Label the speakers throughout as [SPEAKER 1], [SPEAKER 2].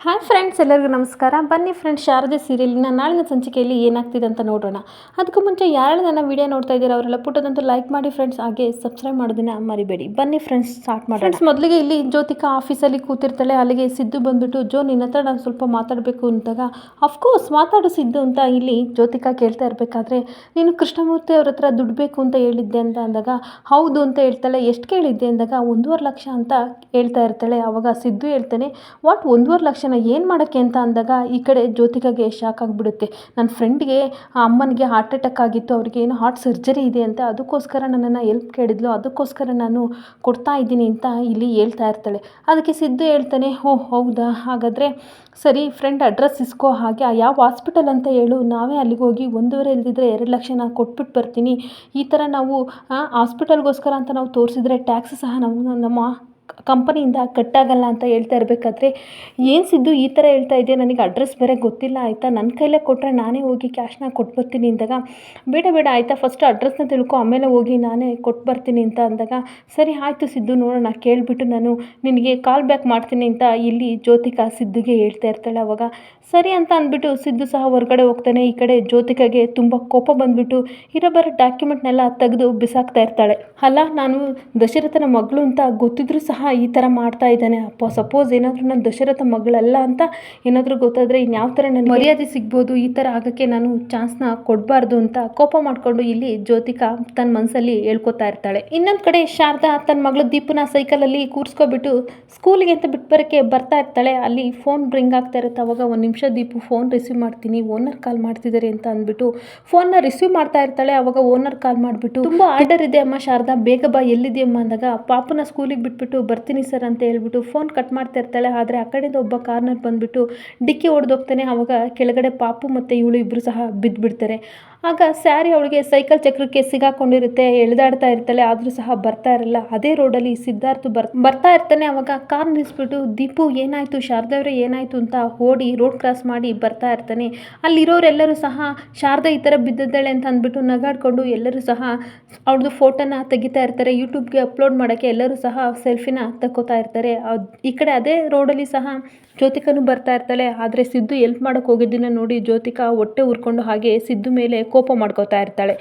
[SPEAKER 1] Hi friends, ಎಲ್ಲರಿಗೂ ನಮಸ್ಕಾರ. ಬನ್ನಿ ಫ್ರೆಂಡ್ಸ್, ಶಾರದೆ ಸೀರಿಯಲಿನ ನಾಳಿನ ಸಂಚಿಕೆಯಲ್ಲಿ ಏನಾಗ್ತಿದೆ ಅಂತ ನೋಡೋಣ. ಅದಕ್ಕೂ ಮುಂಚೆ ಯಾರು ನನ್ನ ವಿಡಿಯೋ ನೋಡ್ತಾ ಇದ್ದೀರಾ ಅವರೆಲ್ಲ ಪುಟ್ಟದಂತೂ ಲೈಕ್ ಮಾಡಿ ಫ್ರೆಂಡ್ಸ್, ಹಾಗೆ ಸಬ್ಸ್ಕ್ರೈಬ್ ಮಾಡೋದನ್ನ ಮರಿಬೇಡಿ. ಬನ್ನಿ ಫ್ರೆಂಡ್ಸ್, ಸ್ಟಾರ್ಟ್ ಮಾಡೋಣ. ಫ್ರೆಂಡ್ಸ್, ಮೊದಲಿಗೆ ಇಲ್ಲಿ ಜ್ಯೋತಿಕಾ ಆಫೀಸಲ್ಲಿ ಕೂತಿರ್ತಾಳೆ. ಅಲ್ಲಿಗೆ ಸಿದ್ದು ಬಂದುಬಿಟ್ಟು, ಜೋ ನಿನ್ನ ಹತ್ರ ನಾನು ಸ್ವಲ್ಪ ಮಾತಾಡಬೇಕು ಅಂತಾಗ, ಅಫ್ಕೋರ್ಸ್ ಮಾತಾಡು ಸಿದ್ದು ಅಂತ ಇಲ್ಲಿ ಜ್ಯೋತಿಕಾ ಕೇಳ್ತಾ ಇರಬೇಕಾದ್ರೆ, ನೀನು ಕೃಷ್ಣಮೂರ್ತಿ ಅವ್ರ ಹತ್ರ ದುಡ್ಡು ಬೇಕು ಅಂತ ಹೇಳಿದ್ದೆ ಅಂತ ಅಂದಾಗ, ಹೌದು ಅಂತ ಹೇಳ್ತಾಳೆ. ಎಷ್ಟು ಕೇಳಿದ್ದೆ ಅಂದಾಗ 1.5 ಲಕ್ಷ ಅಂತ ಹೇಳ್ತಾ ಇರ್ತಾಳೆ. ಆವಾಗ ಸಿದ್ದು ಹೇಳ್ತಾನೆ, ವಾಟ್ 1.5 ಲಕ್ಷ ಏನು ಮಾಡೋಕ್ಕೆ ಅಂತ ಅಂದಾಗ, ಈ ಕಡೆ ಜ್ಯೋತಿಕಾಗೆ ಶಾಕ್ ಆಗಿಬಿಡುತ್ತೆ. ನನ್ನ ಫ್ರೆಂಡ್ಗೆ ಅಮ್ಮನಿಗೆ ಹಾರ್ಟ್ ಅಟ್ಯಾಕ್ ಆಗಿತ್ತು, ಅವ್ರಿಗೆ ಏನೋ ಹಾರ್ಟ್ ಸರ್ಜರಿ ಇದೆ ಅಂತ, ಅದಕ್ಕೋಸ್ಕರ ನನ್ನನ್ನು ಹೆಲ್ಪ್ ಕೇಳಿದ್ಲು, ಅದಕ್ಕೋಸ್ಕರ ನಾನು ಕೊಡ್ತಾ ಇದ್ದೀನಿ ಅಂತ ಇಲ್ಲಿ ಹೇಳ್ತಾ ಇರ್ತಾಳೆ. ಅದಕ್ಕೆ ಸಿದ್ದು ಹೇಳ್ತಾನೆ, ಓ ಹೌದಾ, ಹಾಗಾದರೆ ಸರಿ, ಫ್ರೆಂಡ್ ಅಡ್ರೆಸ್ ಇಸ್ಕೋ, ಹಾಗೆ ಯಾವ ಹಾಸ್ಪಿಟಲ್ ಅಂತ ಹೇಳು, ನಾವೇ ಅಲ್ಲಿಗೆ ಹೋಗಿ 1.5 ಇಲ್ದಿದ್ರೆ 2 ಲಕ್ಷ ನಾನು ಕೊಟ್ಬಿಟ್ಟು ಬರ್ತೀನಿ. ಈ ಥರ ನಾವು ಹಾಸ್ಪಿಟಲ್ಗೋಸ್ಕರ ಅಂತ ನಾವು ತೋರಿಸಿದ್ರೆ ಟ್ಯಾಕ್ಸ್ ಸಹ ನಮ್ಮ ಕಂಪನಿಯಿಂದ ಕಟ್ಟಾಗಲ್ಲ ಅಂತ ಹೇಳ್ತಾ ಇರಬೇಕಾದ್ರೆ, ಏನು ಸಿದ್ದು ಈ ಥರ ಹೇಳ್ತಾ ಇದ್ದೆ, ನನಗೆ ಅಡ್ರೆಸ್ ಬೇರೆ ಗೊತ್ತಿಲ್ಲ ಆಯಿತಾ, ನನ್ನ ಕೈಲೇ ಕೊಟ್ಟರೆ ನಾನೇ ಹೋಗಿ ಕ್ಯಾಶ್ನ ಕೊಟ್ಟು ಬರ್ತೀನಿ ಅಂದಾಗ, ಬೇಡ ಬೇಡ ಆಯಿತಾ, ಫಸ್ಟ್ ಅಡ್ರೆಸ್ನ ತಿಳ್ಕೊ, ಆಮೇಲೆ ಹೋಗಿ ನಾನೇ ಕೊಟ್ಟು ಬರ್ತೀನಿ ಅಂತ ಅಂದಾಗ, ಸರಿ ಆಯಿತು ಸಿದ್ದು, ನೋಡೋಣ, ಕೇಳಿಬಿಟ್ಟು ನಾನು ನಿನಗೆ ಕಾಲ್ ಬ್ಯಾಕ್ ಮಾಡ್ತೀನಿ ಅಂತ ಇಲ್ಲಿ ಜ್ಯೋತಿಕಾ ಸಿದ್ದುಗೆ ಹೇಳ್ತಾ ಇರ್ತಾಳೆ. ಅವಾಗ ಸರಿ ಅಂತ ಅಂದ್ಬಿಟ್ಟು ಸಿದ್ದು ಸಹ ಹೊರಗಡೆ ಹೋಗ್ತಾನೆ. ಈ ಕಡೆ ಜ್ಯೋತಿಕಾಗೆ ತುಂಬ ಕೋಪ ಬಂದುಬಿಟ್ಟು ಇರೋಬರೋ ಡಾಕ್ಯುಮೆಂಟ್ನೆಲ್ಲ ತೆಗೆದು ಬಿಸಾಕ್ತಾ ಇರ್ತಾಳೆ. ಅಲ್ಲ, ನಾನು ದಶರಥನ ಮಗಳು ಅಂತ ಗೊತ್ತಿದ್ರೂ ಸಹ ಈ ಥರ ಮಾಡ್ತಾ ಇದ್ದಾನೆ. ಸಪೋಸ್ ಏನಾದರೂ ನಾನು ದಶರಥ ಮಗಳಲ್ಲ ಅಂತ ಏನಾದರೂ ಗೊತ್ತಾದರೆ ಇನ್ಯಾವ ಥರ ನನಗೆ ಮರ್ಯಾದೆ ಸಿಗ್ಬೋದು, ಈ ಥರ ಆಗೋಕ್ಕೆ ನಾನು ಚಾನ್ಸ್ನ ಕೊಡಬಾರ್ದು ಅಂತ ಕೋಪ ಮಾಡಿಕೊಂಡು ಇಲ್ಲಿ ಜ್ಯೋತಿಕಾ ತನ್ನ ಮನಸ್ಸಲ್ಲಿ ಹೇಳ್ಕೊತಾ ಇರ್ತಾಳೆ. ಇನ್ನೊಂದು ಕಡೆ ಶಾರದಾ ತನ್ನ ಮಗಳು ದೀಪನ ಸೈಕಲಲ್ಲಿ ಕೂರಿಸ್ಕೊಬಿಟ್ಟು ಸ್ಕೂಲಿಗೆ ಅಂತ ಬಿಟ್ಟು ಬರೋಕ್ಕೆ ಬರ್ತಾ ಇರ್ತಾಳೆ. ಅಲ್ಲಿ ಫೋನ್ ರಿಂಗ್ ಆಗ್ತಾ ಇರುತ್ತೆ. ಅವಾಗ 1 ನಿಮಿಷ ದೀಪು, ಫೋನ್ ರಿಸೀವ್ ಮಾಡ್ತೀನಿ, ಓನರ್ ಕಾಲ್ ಮಾಡ್ತಿದ್ದಾರೆ ಅಂತ ಅಂದ್ಬಿಟ್ಟು ಫೋನ್ನ ರಿಸೀವ್ ಮಾಡ್ತಾ ಇರ್ತಾಳೆ. ಅವಾಗ ಓನರ್ ಕಾಲ್ ಮಾಡಿಬಿಟ್ಟು, ತುಂಬ ಆರ್ಡರ್ ಇದೆ ಅಮ್ಮ ಶಾರದಾ, ಬೇಗ ಬಾ, ಎಲ್ಲಿದೆಯಮ್ಮ ಅಂದಾಗ, ಪಾಪನ ಸ್ಕೂಲಿಗೆ ಬಿಟ್ಬಿಟ್ಟು ಬರ್ತೀನಿ ಸರ್ ಅಂತ ಹೇಳ್ಬಿಟ್ಟು ಫೋನ್ ಕಟ್ ಮಾಡ್ತಾ ಇರ್ತಾಳೆ. ಆದರೆ ಆ ಕಡೆಯಿಂದ ಒಬ್ಬ ಕಾರ್ನರ್ ಬಂದುಬಿಟ್ಟು ಡಿಕ್ಕಿ ಹೊಡೆದೋಗ್ತಾನೆ. ಆವಾಗ ಕೆಳಗಡೆ ಪಾಪು ಮತ್ತು ಇವಳು ಇಬ್ಬರು ಸಹ ಬಿದ್ದುಬಿಡ್ತಾರೆ. ಆಗ ಸ್ಯಾರಿ ಅವಳಿಗೆ ಸೈಕಲ್ ಚಕ್ರಕ್ಕೆ ಸಿಗಾಕೊಂಡಿರುತ್ತೆ, ಎಳೆದಾಡ್ತಾ ಇರ್ತಾಳೆ, ಆದರೂ ಸಹ ಬರ್ತಾ ಇರಲ್ಲ. ಅದೇ ರೋಡಲ್ಲಿ ಸಿದ್ಧಾರ್ಥ್ ಬರ್ತಾ ಇರ್ತಾನೆ. ಅವಾಗ ಕಾರ್ ನಿಲ್ಲಿಸ್ಬಿಟ್ಟು, ದೀಪು ಏನಾಯಿತು, ಶಾರದವ್ರೆ ಏನಾಯಿತು ಅಂತ ಓಡಿ ರೋಡ್ ಕ್ರಾಸ್ ಮಾಡಿ ಬರ್ತಾ ಇರ್ತಾನೆ. ಅಲ್ಲಿರೋರೆಲ್ಲರೂ ಸಹ ಶಾರದಾ ಈ ಥರ ಬಿದ್ದಿದ್ದಾಳೆ ಅಂತ ಅಂದ್ಬಿಟ್ಟು ನಗಾಡ್ಕೊಂಡು ಎಲ್ಲರೂ ಸಹ ಅವ್ಳದ್ದು ಫೋಟೋನ ತೆಗಿತಾ ಇರ್ತಾರೆ. ಯೂಟ್ಯೂಬ್ಗೆ ಅಪ್ಲೋಡ್ ಮಾಡೋಕ್ಕೆ ಎಲ್ಲರೂ ಸಹ ಸೆಲ್ಫಿನ ತಕ್ಕೋತಾ ಇರ್ತಾರೆ. ಈ ಕಡೆ ಅದೇ ರೋಡಲ್ಲಿ ಸಹ ಜ್ಯೋತಿಕಾನು ಬರ್ತಾ ಇರ್ತಾಳೆ. ಆದರೆ ಸಿದ್ದು ಎಲ್ಪ್ ಮಾಡೋಕ್ಕೆ ಹೋಗಿದ್ದನ್ನು ನೋಡಿ ಜ್ಯೋತಿಕಾ ಹೊಟ್ಟೆ ಉರ್ಕೊಂಡು ಹಾಗೆ ಸಿದ್ದು ಮೇಲೆ ಕೋಪ ಮಾಡ್ಕೋತಾ ಇರ್ತಾಳೆ.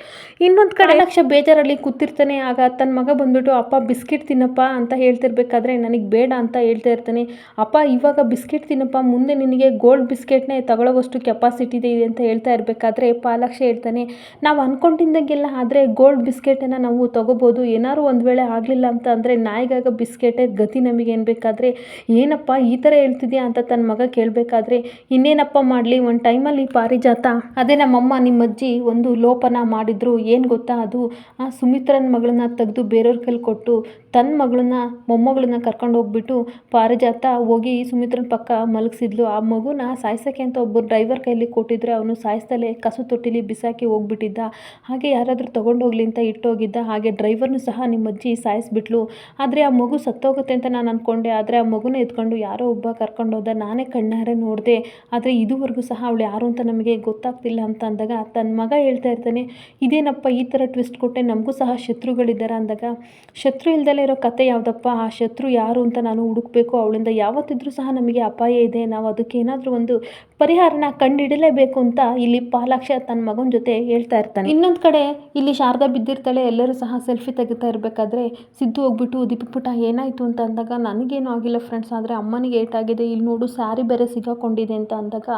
[SPEAKER 1] ಇನ್ನೊಂದು ಕಡೆ ಲಕ್ಷ ಬೇಜಾರಲ್ಲಿ ಕೂತಿರ್ತಾನೆ. ಆಗ ತನ್ನ ಮಗ ಬಂದ್ಬಿಟ್ಟು, ಅಪ್ಪ ಬಿಸ್ಕೆಟ್ ತಿನ್ನಪ್ಪ ಅಂತ ಹೇಳ್ತಿರ್ಬೇಕಾದ್ರೆ, ನನಗೆ ಬೇಡ ಅಂತ ಹೇಳ್ತಾ ಇರ್ತಾನೆ. ಅಪ್ಪ ಇವಾಗ ಬಿಸ್ಕೆಟ್ ತಿನ್ನಪ್ಪ, ಮುಂದೆ ನಿನಗೆ ಗೋಲ್ಡ್ ಬಿಸ್ಕೆಟ್ನೇ ತಗೊಳ್ಳೋವಷ್ಟು ಕೆಪಾಸಿಟಿ ಇದೆ ಅಂತ ಹೇಳ್ತಾ ಇರಬೇಕಾದ್ರೆ ಪಾಲಾಕ್ಷ ಹೇಳ್ತಾನೆ, ನಾವು ಅಂದ್ಕೊಂಡಿದ್ದಂಗೆಲ್ಲ ಆದರೆ ಗೋಲ್ಡ್ ಬಿಸ್ಕೆಟನ್ನು ನಾವು ತೊಗೋಬೋದು, ಏನಾದ್ರು ಒಂದು ವೇಳೆ ಆಗಲಿಲ್ಲ ಅಂತ ಅಂದರೆ ನಾಯಿಗಾಗ ಬಿಸ್ಕೆಟೇ ಗತಿ ನಮಗೆ ಅನ್ಬೇಕಾದ್ರೆ, ಏನಪ್ಪ ಈ ಥರ ಹೇಳ್ತಿದ್ಯಾ ಅಂತ ತನ್ನ ಮಗ ಕೇಳಬೇಕಾದ್ರೆ, ಇನ್ನೇನಪ್ಪ ಮಾಡಲಿ, ಒಂದು ಟೈಮಲ್ಲಿ ಪಾರಿಜಾತ, ಅದೇ ನಮ್ಮಮ್ಮ ನಿಮ್ಮ ಅಜ್ಜಿ ಒಂದು ಲೋಪನ ಮಾಡಿದ್ರು, ಏನು ಗೊತ್ತಾ, ಅದು ಸುಮಿತ್ರನ ಮಗಳನ್ನ ತೆಗೆದು ಬೇರೆಯವ್ರ ಕೈಲಿ ಕೊಟ್ಟು ತನ್ನ ಮಗಳನ್ನ ಮೊಮ್ಮಗಳನ್ನ ಕರ್ಕೊಂಡು ಹೋಗ್ಬಿಟ್ಟು ಪಾರಿಜಾತ ಹೋಗಿ ಸುಮಿತ್ರನ ಪಕ್ಕ ಮಲಗಿಸಿದ್ಲು. ಆ ಮಗುನ ಸಾಯಿಸೋಕ್ಕೆ ಅಂತ ಒಬ್ಬರು ಡ್ರೈವರ್ ಕೈಲಿ ಕೊಟ್ಟಿದ್ರೆ ಅವನು ಸಾಯಿಸ್ತಲೇ ಕಸು ತೊಟ್ಟಿಲಿ ಬಿಸಾಕಿ ಹೋಗ್ಬಿಟ್ಟಿದ್ದ. ಹಾಗೆ ಯಾರಾದರೂ ತೊಗೊಂಡೋಗ್ಲಿ ಅಂತ ಇಟ್ಟೋಗಿದ್ದ. ಹಾಗೆ ಡ್ರೈವರ್ನು ಸಹ ನಿಮ್ಮ ಅಜ್ಜಿ ಸಾಯಿಸ್ಬಿಟ್ಲು. ಆದರೆ ಆ ಮಗು ಸತ್ತೋಗುತ್ತೆ ಅಂತ ನಾನು ಅಂದ್ಕೊಂಡೆ, ಆದರೆ ಆ ಮಗುನ ಎತ್ಕೊಂಡು ಯಾರೋ ಒಬ್ಬ ಕರ್ಕೊಂಡೋದ, ನಾನೇ ಕಣ್ಣಾರೆ ನೋಡಿದೆ, ಆದರೆ ಇದುವರೆಗೂ ಸಹ ಅವಳು ಯಾರು ಅಂತ ನಮಗೆ ಗೊತ್ತಾಗ್ತಿಲ್ಲ ಅಂತ ಅಂದಾಗ ತನ್ನ ಮಗ ಹೇಳ್ತಾ ಇರ್ತಾನೆ, ಇದೇನಪ್ಪ ಈ ಥರ ಟ್ವಿಸ್ಟ್ ಕೊಟ್ಟೆ, ನಮಗೂ ಸಹ ಶತ್ರುಗಳಿದ್ದಾರೆ ಅಂದಾಗ, ಶತ್ರು ಇಲ್ದಲೇ ಇರೋ ಕತೆ ಯಾವುದಪ್ಪ, ಆ ಶತ್ರು ಯಾರು ಅಂತ ನಾನು ಹುಡುಕಬೇಕು, ಅವಳಿಂದ ಯಾವತ್ತಿದ್ರೂ ಸಹ ನಮಗೆ ಅಪಾಯ ಇದೆ, ನಾವು ಅದಕ್ಕೆ ಏನಾದರೂ ಒಂದು ಪರಿಹಾರನ ಕಂಡುಹಿಡಲೇಬೇಕು ಅಂತ ಇಲ್ಲಿ ಪಾಲಾಕ್ಷ ತನ್ನ ಮಗನ ಜೊತೆ ಹೇಳ್ತಾ ಇರ್ತಾನೆ. ಇನ್ನೊಂದು ಕಡೆ ಇಲ್ಲಿ ಶಾರದಾ ಬಿದ್ದಿರ್ತಾಳೆ. ಎಲ್ಲರೂ ಸಹ ಸೆಲ್ಫಿ ತೆಗಿತಾ ಇರಬೇಕಾದ್ರೆ ಸಿದ್ದು ಹೋಗ್ಬಿಟ್ಟು, ದೀಪಕ್ ಪುಟ ಏನಾಯಿತು ಅಂತ ಅಂದಾಗ, ನನಗೇನು ಆಗಿಲ್ಲ ಫ್ರೆಂಡ್ಸ್, ಆದರೆ ಅಮ್ಮನಿಗೆ ಏಟಾಗಿದೆ, ಇಲ್ಲಿ ನೋಡು ಸ್ಯಾರಿ ಬೇರೆ ಸಿಗಾಕೊಂಡಿದೆ ಅಂತ ಅಂದಾಗ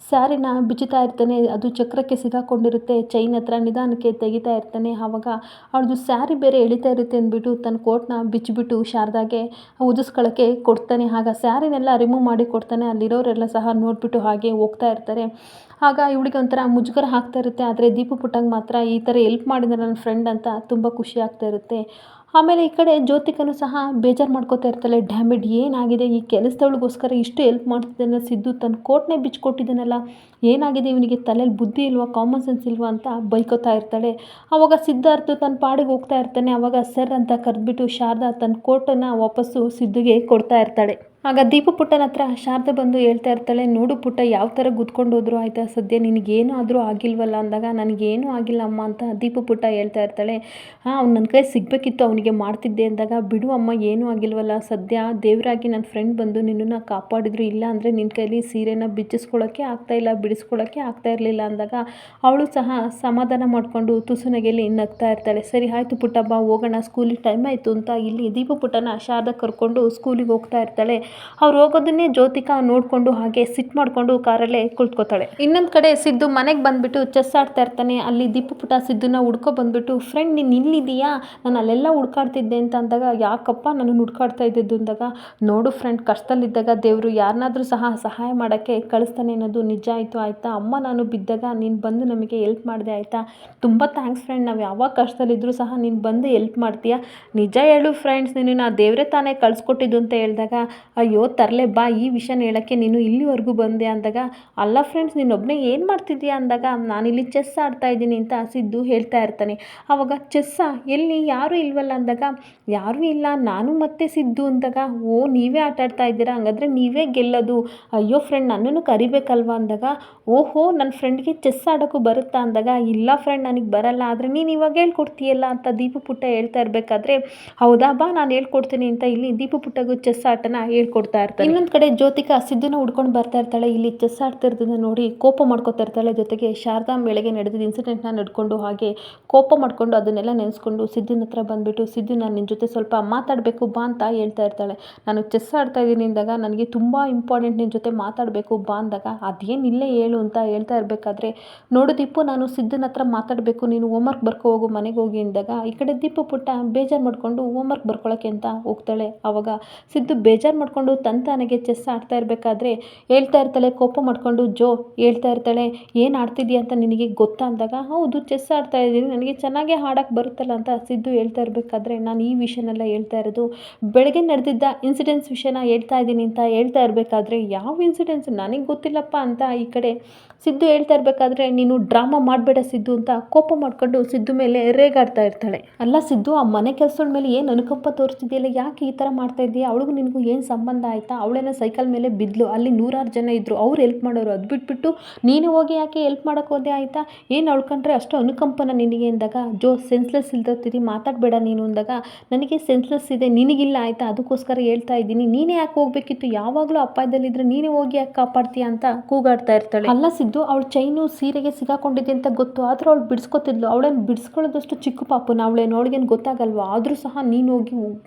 [SPEAKER 1] ಸ್ಯಾರಿನ ಬಿಚ್ಚುತ್ತಾ ಇರ್ತಾನೆ. ಅದು ಚಕ್ರಕ್ಕೆ ಸಿಗಾಕೊಂಡಿರುತ್ತೆ, ಚೈನ್ ಹತ್ರ ನಿಧಾನಕ್ಕೆ ತೆಗಿತಾ ಇರ್ತಾನೆ. ಆವಾಗ ಅವಳದು ಸ್ಯಾರಿ ಬೇರೆ ಎಳಿತಾ ಇರುತ್ತೆ ಅಂದ್ಬಿಟ್ಟು ತನ್ನ ಕೋಟ್ನ ಬಿಚ್ಚಿಬಿಟ್ಟು ಶಾರದಾಗೆ ಉದಿಸ್ಕೊಳ್ಳೋಕ್ಕೆ ಕೊಡ್ತಾನೆ. ಆಗ ಸ್ಯಾರಿನೆಲ್ಲ ರಿಮೂವ್ ಮಾಡಿ ಕೊಡ್ತಾನೆ. ಅಲ್ಲಿರೋರೆಲ್ಲ ಸಹ ನೋಡಿಬಿಟ್ಟು ಹಾಗೆ ಹೋಗ್ತಾ ಇರ್ತಾರೆ. ಆಗ ಇವಳಿಗೆ ಒಂಥರ ಮುಜುಗರ ಆಗ್ತಾ ಇರುತ್ತೆ. ಆದರೆ ದೀಪು ಪುಟ್ಟಂಗೆ ಮಾತ್ರ ಈ ಥರ ಹೆಲ್ಪ್ ಮಾಡಿದ ನನ್ನ ಫ್ರೆಂಡ್ ಅಂತ ತುಂಬ ಖುಷಿ ಆಗ್ತಾ ಇರುತ್ತೆ. ಆಮೇಲೆ ಈ ಕಡೆ ಜ್ಯೋತಿಕನು ಸಹ ಬೇಜಾರು ಮಾಡ್ಕೋತಾ ಇರ್ತಾಳೆ, ಡ್ಯಾಮೇಡ್ ಏನಾಗಿದೆ, ಈ ಕೆಲಸದವಳಿಗೋಸ್ಕರ ಇಷ್ಟು ಹೆಲ್ಪ್ ಮಾಡ್ತಿದ್ದಾನೆ ಸಿದ್ದು, ತನ್ನ ಕೋಟ್ನೇ ಬಿಚ್ಚಿಕೊಟ್ಟಿದ್ದಾನಲ್ಲ, ಏನಾಗಿದೆ ಇವನಿಗೆ, ತಲೆಯಲ್ಲಿ ಬುದ್ಧಿ ಇಲ್ವಾ, ಕಾಮನ್ ಸೆನ್ಸ್ ಇಲ್ವಾ ಅಂತ ಬೈಕೋತಾ ಇರ್ತಾಳೆ. ಆವಾಗ ಸಿದ್ಧಾರ್ಥ್ ತನ್ನ ಪಾಡಿಗೆ ಹೋಗ್ತಾ ಇರ್ತಾನೆ. ಆವಾಗ ಸರ್ ಅಂತ ಕರೆದ್ಬಿಟ್ಟು ಶಾರದಾ ತನ್ನ ಕೋಟನ್ನು ವಾಪಸ್ಸು ಸಿದ್ದುಗೆ ಕೊಡ್ತಾ ಇರ್ತಾಳೆ. ಆಗ ದೀಪು ಪುಟ್ಟನ ಹತ್ರ ಶಾರದೆ ಬಂದು ಹೇಳ್ತಾ ಇರ್ತಾಳೆ, ನೋಡು ಪುಟ್ಟ ಯಾವ ಥರ ಗುದ್ಕೊಂಡು ಹೋದ್ರು ಆಯಿತಾ, ಸದ್ಯ ನಿನಗೇನು ಆದರೂ ಆಗಿಲ್ವಲ್ಲ ಅಂದಾಗ, ನನಗೇನು ಆಗಿಲ್ಲ ಅಮ್ಮ ಅಂತ ದೀಪು ಪುಟ್ಟ ಹೇಳ್ತಾ ಇರ್ತಾಳೆ. ಅವ್ನು ನನ್ನ ಕೈ ಸಿಗಬೇಕಿತ್ತು, ಅವನಿಗೆ ಮಾಡ್ತಿದ್ದೆ ಅಂದಾಗ, ಬಿಡು ಅಮ್ಮ ಏನೂ ಆಗಿಲ್ವಲ್ಲ, ಸದ್ಯ ದೇವರಾಗಿ ನನ್ನ ಫ್ರೆಂಡ್ ಬಂದು ನಿನ್ನನ್ನು ಕಾಪಾಡಿದ್ರು, ಇಲ್ಲ ಅಂದರೆ ನಿನ್ನ ಕೈಲಿ ಸೀರೆನ ಬಿಚ್ಚಿಸ್ಕೊಳ್ಳೋಕ್ಕೆ ಆಗ್ತಾಯಿಲ್ಲ, ಬಿಡಿಸ್ಕೊಳ್ಳೋಕ್ಕೆ ಆಗ್ತಾ ಇರಲಿಲ್ಲ ಅಂದಾಗ ಅವಳು ಸಹ ಸಮಾಧಾನ ಮಾಡಿಕೊಂಡು ತುಸುನಗೆಯಲ್ಲಿ ನಗ್ತಾ ಇರ್ತಾಳೆ. ಸರಿ ಆಯಿತು ಪುಟ್ಟ ಬಾ ಹೋಗೋಣ, ಸ್ಕೂಲಿಗೆ ಟೈಮ್ ಆಯಿತು ಅಂತ ಇಲ್ಲಿ ದೀಪು ಪುಟ್ಟನ ಶಾರದಾ ಕರ್ಕೊಂಡು ಸ್ಕೂಲಿಗೆ ಹೋಗ್ತಾ ಇರ್ತಾಳೆ. ಅವ್ರು ಹೋಗೋದನ್ನೇ ಜ್ಯೋತಿಕಾ ನೋಡಿಕೊಂಡು ಹಾಗೆ ಸಿಟ್ಟು ಮಾಡಿಕೊಂಡು ಕಾರಲ್ಲೇ ಕುಳಿತುಕೋತಾಳೆ. ಇನ್ನೊಂದು ಕಡೆ ಸಿದ್ದು ಮನೆಗೆ ಬಂದುಬಿಟ್ಟು ಚೆಸ್ ಆಡ್ತಾ ಇರ್ತಾನೆ. ಅಲ್ಲಿ ದೀಪು ಪುಟ್ಟ ಸಿದ್ದನ್ನ ಹುಡ್ಕೊ ಬಂದುಬಿಟ್ಟು, ಫ್ರೆಂಡ್ ನೀನು ಇಲ್ಲಿದೆಯಾ, ನಾನು ಅಲ್ಲೆಲ್ಲ ಹುಡ್ಕಾಡ್ತಿದ್ದೆ ಅಂತ ಅಂದಾಗ, ಯಾಕಪ್ಪ ನನ್ನನ್ನು ಹುಡ್ಕಾಡ್ತಾ ಇದ್ದಿದ್ದು ಅಂದಾಗ, ನೋಡು ಫ್ರೆಂಡ್ ಕಷ್ಟದಲ್ಲಿದ್ದಾಗ ದೇವರು ಯಾರನ್ನಾದರೂ ಸಹ ಸಹಾಯ ಮಾಡೋಕ್ಕೆ ಕಳಿಸ್ತಾನೆ ಅನ್ನೋದು ನಿಜ ಆಯಿತು ಆಯಿತಾ, ಅಮ್ಮ ನಾನು ಬಿದ್ದಾಗ ನೀನು ಬಂದು ನಮಗೆ ಹೆಲ್ಪ್ ಮಾಡಿದೆ ಆಯಿತಾ, ತುಂಬ ಥ್ಯಾಂಕ್ಸ್ ಫ್ರೆಂಡ್, ನಾವು ಯಾವಾಗ ಕಷ್ಟದಲ್ಲಿದ್ದರೂ ಸಹ ನೀನು ಬಂದು ಹೆಲ್ಪ್ ಮಾಡ್ತೀಯಾ, ನಿಜ ಹೇಳು ಫ್ರೆಂಡ್ಸ್ ನಿನ್ನ ದೇವರೇ ತಾನೇ ಕಳಿಸ್ಕೊಟ್ಟಿದ್ದು ಅಂತ ಹೇಳಿದಾಗ, ಅಯ್ಯೋ ತರಲೆ ಬಾ ಈ ವಿಷಯನ ಹೇಳೋಕ್ಕೆ ನೀನು ಇಲ್ಲಿವರೆಗೂ ಬಂದೆ ಅಂದಾಗ, ಅಲ್ಲ ಫ್ರೆಂಡ್ಸ್ ನೀನೊಬ್ಬನೇ ಏನು ಮಾಡ್ತಿದ್ದೀಯಾ ಅಂದಾಗ, ನಾನಿಲ್ಲಿ ಚೆಸ್ ಆಡ್ತಾ ಇದ್ದೀನಿ ಅಂತ ಸಿದ್ದು ಹೇಳ್ತಾ ಇರ್ತಾನೆ. ಆವಾಗ ಚೆಸ್ಸಾ ಎಲ್ಲಿ ಯಾರೂ ಇಲ್ವಲ್ಲ ಅಂದಾಗ, ಯಾರೂ ಇಲ್ಲ ನಾನು ಮತ್ತೆ ಸಿದ್ದು ಅಂದಾಗ, ಓ ನೀವೇ ಆಟ ಆಡ್ತಾ ಇದ್ದೀರಾ, ಹಂಗಾದ್ರೆ ನೀವೇ ಗೆಲ್ಲೋದು, ಅಯ್ಯೋ ಫ್ರೆಂಡ್ ನನ್ನನ್ನು ಕರಿಬೇಕಲ್ವ ಅಂದಾಗ, ಓಹೋ ನನ್ನ ಫ್ರೆಂಡ್ಗೆ ಚೆಸ್ ಆಡೋಕ್ಕೂ ಬರುತ್ತಾ ಅಂದಾಗ, ಇಲ್ಲ ಫ್ರೆಂಡ್ ನನಗೆ ಬರಲ್ಲ, ಆದರೆ ನೀನು ಇವಾಗ ಹೇಳ್ಕೊಡ್ತೀಯಲ್ಲ ಅಂತ ದೀಪು ಪುಟ್ಟ ಹೇಳ್ತಾ ಇರಬೇಕಾದ್ರೆ, ಹೌದಾ ಬಾ ನಾನು ಹೇಳ್ಕೊಡ್ತೀನಿ ಅಂತ ಇಲ್ಲಿ ದೀಪು ಪುಟ್ಟಗೂ ಚೆಸ್ ಆಟನ ಹೇಳ್ಕೊಡ್ತಾ ಇರ್ತಾರೆ. ಇನ್ನೊಂದು ಕಡೆ ಜ್ಯೋತಿಕಾ ಸಿದ್ದನ್ನ ಹುಡ್ಕೊಂಡು ಬರ್ತಾ ಇರ್ತಾಳೆ. ಇಲ್ಲಿ ಚೆಸ್ ಆಡ್ತಾ ಇರೋದನ್ನ ನೋಡಿ ಕೋಪ ಮಾಡ್ಕೋತಾ ಇರ್ತಾಳೆ. ಜೊತೆಗೆ ಶಾರದಾ ಮೇಳೆಗೆ ನಡೆದಿದ್ದ ಇನ್ಸಿಡೆಂಟ್ನ ನಡ್ಕೊಂಡು ಹಾಗೆ ಕೋಪ ಮಾಡ್ಕೊಂಡು ಅದನ್ನೆಲ್ಲ ನೆನೆಸ್ಕೊಂಡು ಸಿದ್ದನ ಹತ್ರ ಬಂದುಬಿಟ್ಟು, ಸಿದ್ದು ನಾನು ನಿನ್ನ ಜೊತೆ ಸ್ವಲ್ಪ ಮಾತಾಡಬೇಕು ಬಾ ಅಂತ ಹೇಳ್ತಾ ಇರ್ತಾಳೆ. ನಾನು ಚೆಸ್ ಆಡ್ತಾ ಇದ್ದೀನಿ ಅಂದಾಗ, ನನಗೆ ತುಂಬ ಇಂಪಾರ್ಟೆಂಟ್ ನಿನ್ನ ಜೊತೆ ಮಾತಾಡಬೇಕು ಬಾ ಅಂದಾಗ, ಅದೇನಿಲ್ಲೇ ಹೇಳು ಅಂತ ಹೇಳ್ತಾ ಇರಬೇಕಾದ್ರೆ, ನೋಡು ದೀಪು ನಾನು ಸಿದ್ದನ ಹತ್ರ ಮಾತಾಡಬೇಕು, ನೀನು ಹೋಮ್ವರ್ಕ್ ಬರ್ಕೊ ಹೋಗು ಮನೆಗೆ ಹೋಗಿ ಅಂದಾಗ, ಈ ಕಡೆ ದೀಪು ಪುಟ್ಟ ಬೇಜಾರು ಮಾಡಿಕೊಂಡು ಹೋಮ್ವರ್ಕ್ ಬರ್ಕೊಳ್ಳೋಕ್ಕೆ ಅಂತ ಹೋಗ್ತಾಳೆ. ಆವಾಗ ಸಿದ್ದು ಬೇಜಾರು ಮಾಡಿಕೊಂಡು ತಂತಾನೆಗೆ ಚೆಸ್ ಆಡ್ತಾ ಇರಬೇಕಾದ್ರೆ ಹೇಳ್ತಾ ಇರ್ತಾಳೆ, ಕೋಪ ಮಾಡಿಕೊಂಡು ಜೋ ಹೇಳ್ತಾ ಇರ್ತಾಳೆ, ಏನು ಆಡ್ತಿದ್ಯಾ ಅಂತ ನಿನಗೆ ಗೊತ್ತಾ ಅಂದಾಗ, ಹೌದು ಚೆಸ್ ಆಡ್ತಾ ಇದ್ದೀನಿ, ನನಗೆ ಚೆನ್ನಾಗೇ ಆಡೋಕ್ಕೆ ಬರುತ್ತಲ್ಲ ಅಂತ ಸಿದ್ದು ಹೇಳ್ತಾ ಇರಬೇಕಾದ್ರೆ, ನಾನು ಈ ವಿಷಯನೆಲ್ಲ ಹೇಳ್ತಾ ಇರೋದು ಬೆಳಗ್ಗೆ ನಡೆದಿದ್ದ ಇನ್ಸಿಡೆನ್ಸ್ ವಿಷಯನ ಹೇಳ್ತಾ ಇದ್ದೀನಿ ಅಂತ ಹೇಳ್ತಾ ಇರಬೇಕಾದ್ರೆ, ಯಾವ ಇನ್ಸಿಡೆನ್ಸ್ ನನಗೆ ಗೊತ್ತಿಲ್ಲಪ್ಪ ಅಂತ ಈ ಕಡೆ ಸಿದ್ದು ಹೇಳ್ತಾ ಇರಬೇಕಾದ್ರೆ, ನೀನು ಡ್ರಾಮಾ ಮಾಡಬೇಡ ಸಿದ್ದು ಅಂತ ಕೋಪ ಮಾಡಿಕೊಂಡು ಸಿದ್ದು ಮೇಲೆ ರೇಗಾಡ್ತಾ ಇರ್ತಾಳೆ. ಅಲ್ಲ ಸಿದ್ದು, ಆ ಮನೆ ಕೆಲಸದ ಮೇಲೆ ಏನು ಅನುಕಂಪ ತೋರಿಸ್ತಿದೆಯಲ್ಲ, ಯಾಕೆ ಈ ಥರ ಮಾಡ್ತಾ ಇದೆಯಾ, ಅವಳಿಗೂ ನಿನಗೂ ಏನು ಸಂಬಂಧ ಆಯಿತಾ, ಅವಳೇನೋ ಸೈಕಲ್ ಮೇಲೆ ಬಿದ್ಲು, ಅಲ್ಲಿ 100 ಜನ ಇದ್ದರು, ಅವ್ರು ಹೆಲ್ಪ್ ಮಾಡೋರು, ಅದು ಬಿಟ್ಬಿಟ್ಟು ನೀನು ಹೋಗಿ ಯಾಕೆ ಹೆಲ್ಪ್ ಮಾಡೋಕ್ಕೆ ಹೋದೆ ಆಯಿತಾ, ಏನು ಅವಳ್ಕೊಂಡ್ರೆ ಅಷ್ಟು ಅನುಕಂಪನ ನಿನಗೆ ಅಂದಾಗ, ಜೋ ಸೆನ್ಸ್ಲೆಸ್ ಇಲ್ದಿರ್ತೀರಿ ಮಾತಾಡಬೇಡ ನೀನು ಅಂದಾಗ, ನನಗೆ ಸೆನ್ಸ್ಲೆಸ್ ಇದೆ ನಿನಗಿಲ್ಲ ಆಯಿತಾ, ಅದಕ್ಕೋಸ್ಕರ ಹೇಳ್ತಾ ಇದ್ದೀನಿ, ನೀನೇ ಯಾಕೆ ಹೋಗ್ಬೇಕಿತ್ತು, ಯಾವಾಗಲೂ ಅಪಾಯದಲ್ಲಿದ್ದರೆ ನೀನೇ ಹೋಗಿ ಯಾಕೆ ಕಾಪಾಡ್ತೀಯ ಅಂತ ಕೂಗಾಡ್ತಾ ಇರ್ತಾಳೆ. ಅಲ್ಲ ಸಿದ್ದು, ಅವಳು ಚೈನು ಸೀರೆಗೆ ಸಿಗಾಕೊಂಡಿದೆ ಅಂತ ಗೊತ್ತು, ಆದರೂ ಅವಳು ಬಿಡಿಸ್ಕೊತಿದ್ಲು, ಅವಳೇನು ಬಿಡಿಸ್ಕೊಳ್ಳೋದಷ್ಟು ಚಿಕ್ಕ ಪಾಪುನ, ಅವಳೇನು ಅವಳಿಗೇನು ಗೊತ್ತಾಗಲ್ವ, ಆದರೂ ಸಹ ನೀನು ಹೋಗಿ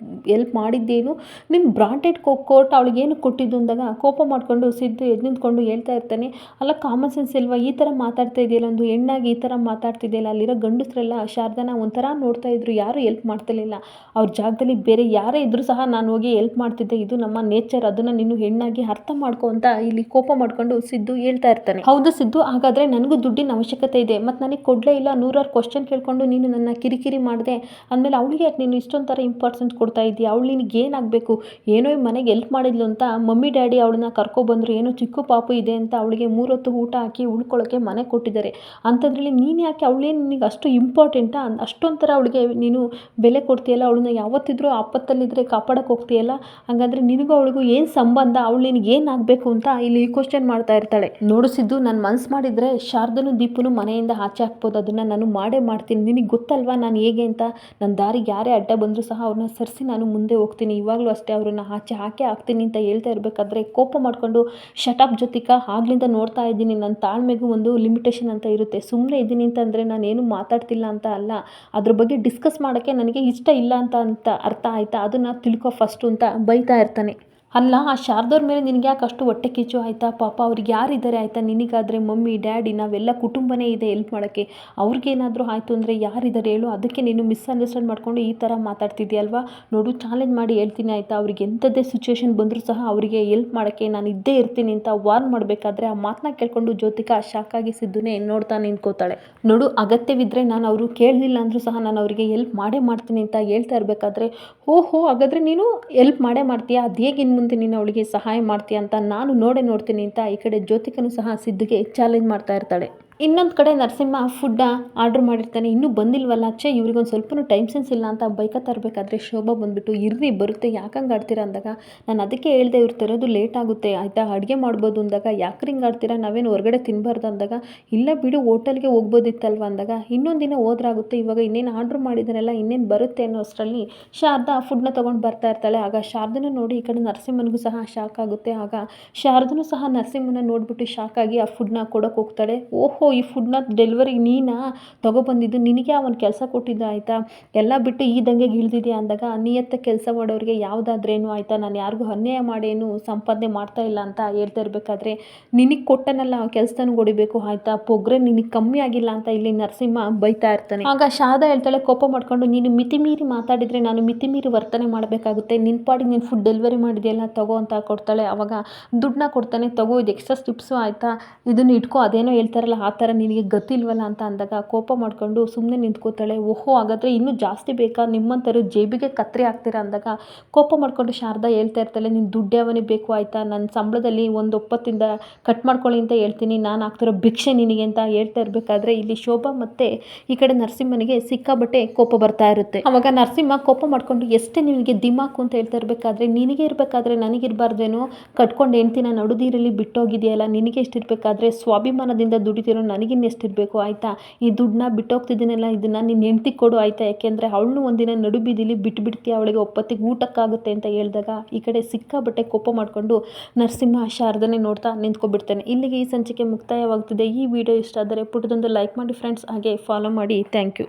[SPEAKER 1] ಹೆಲ್ಪ್ ಮಾಡಿದ್ದೇನು, ನಿಮ್ಮ ಬ್ರಾಂಡೆಡ್ ಕೋಟ್ ಅವಳಿಗೇನು ಕೊಟ್ಟಿದ್ದು ಅಂದಾಗ ಕೋಪ ಮಾಡಿಕೊಂಡು ಸಿದ್ದು ಎದ್ದು ನಿಂತ್ಕೊಂಡು ಹೇಳ್ತಾ ಇರ್ತಾನೆ, ಅಲ್ಲ ಕಾಮನ್ ಸೆನ್ಸ್ ಇಲ್ವಾ, ಈ ಥರ ಮಾತಾಡ್ತಾ ಇದೆಯಲ್ಲ, ಒಂದು ಹೆಣ್ಣಾಗಿ ಈ ಥರ ಮಾತಾಡ್ತಿದೆಯಲ್ಲ, ಅಲ್ಲಿರೋ ಗಂಡಸ್ರೆಲ್ಲ ಶಾರದಾನ ಒಂಥರ ನೋಡ್ತಾ ಇದ್ರು, ಯಾರೂ ಹೆಲ್ಪ್ ಮಾಡ್ತಿರ್ಲಿಲ್ಲ, ಅವ್ರ ಜಾಗದಲ್ಲಿ ಬೇರೆ ಯಾರೇ ಇದ್ದರೂ ಸಹ ನಾನು ಹೋಗಿ ಹೆಲ್ಪ್ ಮಾಡ್ತಿದ್ದೆ, ಇದು ನಮ್ಮ ನೇಚರ್, ಅದನ್ನು ನೀನು ಹೆಣ್ಣಾಗಿ ಅರ್ಥ ಮಾಡ್ಕೊ ಅಂತ ಇಲ್ಲಿ ಕೋಪ ಮಾಡಿಕೊಂಡು ಸಿದ್ದು ಹೇಳ್ತಾ ಇರ್ತಾನೆ. ಹೌದು ಸಿದ್ದು, ಹಾಗಾದರೆ ನನಗೂ ದುಡ್ಡಿನ ಅವಶ್ಯಕತೆ ಇದೆ, ಮತ್ತು ನನಗೆ ಕೊಡಲೇ ಇಲ್ಲ, 100 ಕ್ವಶನ್ ಕೇಳ್ಕೊಂಡು ನೀನು ನನ್ನ ಕಿರಿಕಿರಿ ಮಾಡಿದೆ ಅಂದಮೇಲೆ ಅವಳಿಗೆ ಯಾಕೆ ನೀನು ಇಷ್ಟೊಂದು ಥರ ಇಂಪಾರ್ಟೆನ್ಸ್ ಕೊಡ್ತಾ ಇದ್ದೀಯ, ಅವಳು ನಿನಗೆ ಏನಾಗಬೇಕು, ಏನೋ ಮನೆಗೆ ಹೆಲ್ಪ್ ಮಾಡಿದ್ಲು ಅಂತ ಮಮ್ಮಿ ಡ್ಯಾಡಿ ಅವಳನ್ನ ಕರ್ಕೊಬಂದರು, ಏನೋ ಚಿಕ್ಕ ಪಾಪು ಇದೆ ಅಂತ ಅವಳಿಗೆ 3 ಹೊತ್ತು ಊಟ ಹಾಕಿ ಉಳ್ಕೊಳ್ಳೋಕ್ಕೆ ಮನೆ ಕೊಟ್ಟಿದ್ದಾರೆ, ಅಂಥದ್ರಲ್ಲಿ ನೀನು ಯಾಕೆ, ಅವಳೇನು ನಿನಗೆ ಅಷ್ಟು ಇಂಪಾರ್ಟೆಂಟಾ, ಅಷ್ಟೊಂಥರ ಅವಳಿಗೆ ನೀನು ಬೆಲೆ ಕೊಡ್ತೀಯಲ್ಲ, ಅವಳನ್ನ ಯಾವತ್ತಿದ್ರೂ ಆಪತ್ತಲ್ಲಿದ್ದರೆ ಕಾಪಾಡೋಕ್ಕೆ ಹೋಗ್ತೀಯಲ್ಲ, ಹಾಗಾದರೆ ನಿನಗೂ ಅವಳಿಗೂ ಏನು ಸಂಬಂಧ, ಅವಳು ನಿನಗೆ ಏನಾಗಬೇಕು ಅಂತ ಇಲ್ಲಿ ಕ್ವಶನ್ ಮಾಡ್ತಾ ಇರ್ತಾಳೆ. ನೋಡು ಸಿದ್ದು, ನಾನು ಮನಸ್ಸು ಮಾಡಿದರೆ ಶಾರದನು ದೀಪನು ಮನೆಯಿಂದ ಆಚೆ ಹಾಕ್ಬೋದು, ಅದನ್ನು ನಾನು ಮಾಡೇ ಮಾಡ್ತೀನಿ, ನಿನಗೆ ಗೊತ್ತಲ್ವಾ ನಾನು ಹೇಗೆ ಅಂತ, ನನ್ನ ದಾರಿಗೆ ಯಾರೇ ಅಡ್ಡ ಬಂದರೂ ಸಹ ಅವ್ರನ್ನ ಸರಿಸಿ ನಾನು ಮುಂದೆ ಹೋಗ್ತೀನಿ, ಇವಾಗಲೂ ಅಷ್ಟೇ ಅವ್ರನ್ನ ಆಚೆ ಹಾಕೇ ಹಾಕ್ತೀನಿ ಅಂತ ಹೇಳ್ತಾ ಇರಬೇಕಾದ್ರೆ ಕೋಪ ಮಾಡಿಕೊಂಡು, ಶಟಾಪ್ ಜ್ಯೋತಿಕಾ, ಆಗ್ಲಿಂದ ನೋಡ್ತಾ ಇದ್ದೀನಿ, ನನ್ನ ತಾಳ್ಮೆಗೂ ಒಂದು ಲಿಮಿಟೇಷನ್ ಅಂತ ಇರುತ್ತೆ, ಸುಮ್ಮನೆ ಇದ್ದೀನಿ ಅಂತಂದರೆ ನಾನೇನು ಮಾತಾಡ್ತಿಲ್ಲ ಅಂತ ಅಲ್ಲ, ಅದ್ರ ಬಗ್ಗೆ ಡಿಸ್ಕಸ್ ಮಾಡೋಕ್ಕೆ ನನಗೆ ಇಷ್ಟ ಇಲ್ಲ ಅಂತ ಅರ್ಥ ಆಯಿತಾ, ಅದನ್ನು ತಿಳ್ಕೊ ಫಸ್ಟು ಅಂತ ಬೈತಾ ಇರ್ತಾನೆ. ಅಲ್ಲ ಆ ಶಾರದವ್ರ ಮೇಲೆ ನಿನಗೆ ಯಾಕೆ ಅಷ್ಟು ಹೊಟ್ಟೆ ಕಿಚ್ಚು ಆಯಿತಾ, ಪಾಪ ಅವ್ರಿಗೆ ಯಾರಿದ್ದಾರೆ ಆಯಿತಾ, ನಿನಗಾದರೆ ಮಮ್ಮಿ ಡ್ಯಾಡಿ ನಾವೆಲ್ಲ ಕುಟುಂಬನೇ ಇದೆ ಹೆಲ್ಪ್ ಮಾಡೋಕ್ಕೆ, ಅವ್ರಿಗೇನಾದರೂ ಆಯಿತು ಅಂದರೆ ಯಾರಿದ್ದಾರೆ ಹೇಳು, ಅದಕ್ಕೆ ನೀನು ಮಿಸ್ಅಂಡರ್ಸ್ಟ್ಯಾಂಡ್ ಮಾಡಿಕೊಂಡು ಈ ಥರ ಮಾತಾಡ್ತಿದ್ದೀಯಲ್ವಾ, ನೋಡು ಚಾಲೆಂಜ್ ಮಾಡಿ ಹೇಳ್ತೀನಿ ಆಯಿತಾ, ಅವ್ರಿಗೆ ಎಂಥದ್ದೇ ಸಿಚುವೇಶನ್ ಬಂದರೂ ಸಹ ಅವರಿಗೆ ಹೆಲ್ಪ್ ಮಾಡೋಕ್ಕೆ ನಾನು ಇದ್ದೇ ಇರ್ತೀನಿ ಅಂತ ವಾರ್ನ್ ಮಾಡಬೇಕಾದ್ರೆ ಆ ಮಾತನ್ನ ಕೇಳ್ಕೊಂಡು ಜ್ಯೋತಿಕಾ ಶಾಕಾಗಿ ಸಿದ್ದುನೇ ನೋಡ್ತಾ ನಿಂತ್ಕೋತಾಳೆ. ನೋಡು ಅಗತ್ಯವಿದ್ದರೆ ನಾನು ಅವರು ಕೇಳಲಿಲ್ಲ ಅಂದರೂ ಸಹ ನಾನು ಅವರಿಗೆ ಹೆಲ್ಪ್ ಮಾಡೇ ಮಾಡ್ತೀನಿ ಅಂತ ಹೇಳ್ತಾ ಇರಬೇಕಾದ್ರೆ, ಓಹೋ ಹಾಗಾದರೆ ನೀನು ಹೆಲ್ಪ್ ಮಾಡೇ ಮಾಡ್ತೀಯಾ, ಅದು ಹೇಗೆ ಇನ್ನು ಮುಂದೆ ನೀನು ಅವಳಿಗೆ ಸಹಾಯ ಮಾಡ್ತೀಯ ಅಂತ ನಾನು ನೋಡ್ತೀನಿ ಅಂತ ಈ ಕಡೆ ಜ್ಯೋತಿಕನು ಸಹ ಸಿದ್ದುಗೆ ಚಾಲೆಂಜ್ ಮಾಡ್ತಾ ಇರ್ತಾಳೆ. ಇನ್ನೊಂದು ಕಡೆ ನರಸಿಂಹ ಫುಡ್ಡ ಆರ್ಡ್ರ್ ಮಾಡಿರ್ತಾನೆ, ಇನ್ನೂ ಬಂದಿಲ್ವಲ್ಲ ಛೇ ಇವ್ರಿಗೊಂದು ಸ್ವಲ್ಪನೂ ಟೈಮ್ ಸೆನ್ಸ್ ಇಲ್ಲ ಅಂತ ಬೈಕತ್ತಾ ಇರಬೇಕಾದ್ರೆ ಶೋಭಾ ಬಂದುಬಿಟ್ಟು ಇರ್ರಿ ಬರುತ್ತೆ ಯಾಕಂಗೆ ಆಡ್ತೀರಾ ಅಂದಾಗ, ನಾನು ಅದಕ್ಕೆ ಹೇಳ್ದೆ ಇವ್ರು ತರೋದು ಲೇಟ್ ಆಗುತ್ತೆ ಆಯಿತಾ, ಅಡುಗೆ ಮಾಡ್ಬೋದು ಅಂದಾಗ ಯಾಕ್ರಿ ಹಿಂಗೆ ಆಡ್ತೀರಾ, ನಾವೇನು ಹೊರಗಡೆ ತಿನ್ನಬಾರ್ದು ಅಂದಾಗ, ಇಲ್ಲ ಬಿಡು ಹೋಟೆಲ್ಗೆ ಹೋಗ್ಬೋದಿತ್ತಲ್ವ ಅಂದಾಗ, ಇನ್ನೊಂದು ದಿನ ಹೋದ್ರಾಗುತ್ತೆ, ಇವಾಗ ಇನ್ನೇನು ಆರ್ಡ್ರ್ ಮಾಡಿದಾರಲ್ಲ ಇನ್ನೇನು ಬರುತ್ತೆ ಅನ್ನೋ ಅಷ್ಟರಲ್ಲಿ ಶಾರದಾ ಫುಡ್ನ ತೊಗೊಂಡು ಬರ್ತಾ ಇರ್ತಾಳೆ. ಆಗ ಶಾರದನ ನೋಡಿ ಈ ಕಡೆ ನರಸಿಂಹನಿಗೂ ಸಹ ಶಾಕ್ ಆಗುತ್ತೆ. ಆಗ ಶಾರದನೂ ಸಹ ನರಸಿಂಹನ ನೋಡಿಬಿಟ್ಟು ಶಾಕ್ ಆಗಿ ಆ ಫುಡ್ನ ಕೊಡೋಕೆ ಹೋಗ್ತಾಳೆ. ಓಹೋ ಈ ಫುಡ್ನ ಡೆಲಿವರಿಗೆ ನೀನಾ ತೊಗೊಬಂದಿದ್ದು, ನಿನಗೆ ಅವನು ಕೆಲಸ ಕೊಟ್ಟಿದ್ದು ಆಯಿತಾ, ಎಲ್ಲ ಬಿಟ್ಟು ಈ ದಂಗೆಗೆ ಇಳಿದಿದೆಯಾ ಅಂದಾಗ, ನಿಯತ್ತ ಕೆಲಸ ಮಾಡೋರಿಗೆ ಯಾವುದಾದ್ರೇನು ಆಯಿತಾ, ನಾನು ಯಾರಿಗೂ ಅನ್ಯಾಯ ಮಾಡೇನು ಸಂಪಾದನೆ ಮಾಡ್ತಾ ಇಲ್ಲ ಅಂತ ಹೇಳ್ತಾ ಇರಬೇಕಾದ್ರೆ, ನಿನಗೆ ಕೊಟ್ಟನಲ್ಲ ಕೆಲಸದನಿಗೆ ಹೊಡಿಬೇಕು ಆಯಿತಾ, ಪೊಗ್ರೆ ನಿನಗೆ ಕಮ್ಮಿ ಆಗಿಲ್ಲ ಅಂತ ಇಲ್ಲಿ ನರಸಿಂಹ ಬೈತಾ ಇರ್ತಾನೆ. ಆಗ ಶಾರದಾ ಹೇಳ್ತಾಳೆ ಕೋಪ ಮಾಡ್ಕೊಂಡು, ನೀನು ಮಿತಿಮೀರಿ ಮಾತಾಡಿದರೆ ನಾನು ಮಿತಿಮೀರಿ ವರ್ತನೆ ಮಾಡಬೇಕಾಗುತ್ತೆ, ನಿನ್ನ ಪಾಡಿಗೆ ನೀನು ಫುಡ್ ಡೆಲಿವರಿ ಮಾಡಿದೆಯಲ್ಲ ತಗೋ ಅಂತ ಕೊಡ್ತಾಳೆ. ಆವಾಗ ದುಡ್ಡನ್ನ ಕೊಡ್ತಾನೆ, ತಗೋ ಇದು ಎಕ್ಸ್ಟ್ರಾ ಟಿಪ್ಸು ಆಯಿತಾ, ಇದನ್ನು ಇಟ್ಕೋ, ಅದೇನೋ ಹೇಳ್ತಾರಲ್ಲ ಆ ಥರ ನಿನಗೆ ಗೊತ್ತಿಲ್ವಲ್ಲ ಅಂತ ಅಂದಾಗ ಕೋಪ ಮಾಡ್ಕೊಂಡು ಸುಮ್ಮನೆ ನಿಂತ್ಕೋತಾಳೆ. ಓಹೋ ಹಾಗಾದರೆ ಇನ್ನೂ ಜಾಸ್ತಿ ಬೇಕಾ, ನಿಮ್ಮಂಥವ್ರು ಜೇಬಿಗೆ ಕತ್ತರಿ ಹಾಕ್ತೀರಾ ಅಂದಾಗ ಕೋಪ ಮಾಡ್ಕೊಂಡು ಶಾರದಾ ಹೇಳ್ತಾ ಇರ್ತಾಳೆ, ನೀನು ದುಡ್ಡು ಯಾವನಿಗೆ ಬೇಕು ಆಯಿತಾ, ನನ್ನ ಸಂಬಳದಲ್ಲಿ ಒಂದು ಒಪ್ಪತ್ತಿಂದ ಕಟ್ ಮಾಡ್ಕೊಳ್ಳಿ ಅಂತ ಹೇಳ್ತೀನಿ, ನಾನು ಹಾಕ್ತಿರೋ ಭಿಕ್ಷೆ ನಿನಗೆ ಅಂತ ಹೇಳ್ತಾ ಇರಬೇಕಾದ್ರೆ ಇಲ್ಲಿ ಶೋಭಾ ಮತ್ತು ಈ ಕಡೆ ನರಸಿಂಹನಿಗೆ ಸಿಕ್ಕಾಬಟ್ಟೆ ಕೋಪ ಬರ್ತಾ ಇರುತ್ತೆ. ಅವಾಗ ನರಸಿಂಹ ಕೋಪ ಮಾಡ್ಕೊಂಡು ಎಷ್ಟೇ ನಿನಗೆ ದಿಮಾಕು ಅಂತ ಹೇಳ್ತಾ ಇರಬೇಕಾದ್ರೆ, ನಿನಗೆ ಇರಬೇಕಾದ್ರೆ ನನಗಿರಬಾರ್ದೇನೋ, ಕಟ್ಕೊಂಡು ಹೆಂಡ್ತಿನ ನಡುದೀರಲ್ಲಿ ಬಿಟ್ಟೋಗಿದೆಯಲ್ಲ, ನಿನಗೆ ಎಷ್ಟಿರಬೇಕಾದ್ರೆ ಸ್ವಾಭಿಮಾನದಿಂದ ದುಡಿತಿರೋ ನನಗಿನ್ನು ಎಷ್ಟಿರಬೇಕು ಆಯಿತಾ, ಈ ದುಡ್ಡನ್ನ ಬಿಟ್ಟೋಗ್ತಿದ್ದೀನಲ್ಲ ಇದನ್ನು ನಿನ್ನ ಹೆಂಡ್ತಿ ಕೊಡು ಆಯಿತಾ, ಯಾಕೆಂದರೆ ಅವಳನ್ನು ಒಂದಿನ ನಡು ಬೀದಿಲಿ ಬಿಟ್ಬಿಡ್ತೀಯ, ಅವಳಿಗೆ ಒಪ್ಪತ್ತಿಗೆ ಊಟಕ್ಕಾಗುತ್ತೆ ಅಂತ ಹೇಳಿದಾಗ ಈ ಕಡೆ ಸಿಕ್ಕಾಬಟ್ಟೆ ಕೋಪ ಮಾಡಿಕೊಂಡು ನರಸಿಂಹ ಶಾರದನೆ ನೋಡ್ತಾ ನಿಂತ್ಕೊಬಿಡ್ತಾನೆ. ಇಲ್ಲಿಗೆ ಈ ಸಂಚಿಕೆ ಮುಕ್ತಾಯವಾಗ್ತಿದೆ. ಈ ವಿಡಿಯೋ ಇಷ್ಟ ಆದರೆ ಪುಟದೊಂದು ಲೈಕ್ ಮಾಡಿ ಫ್ರೆಂಡ್ಸ್, ಹಾಗೆ ಫಾಲೋ ಮಾಡಿ. Thank you.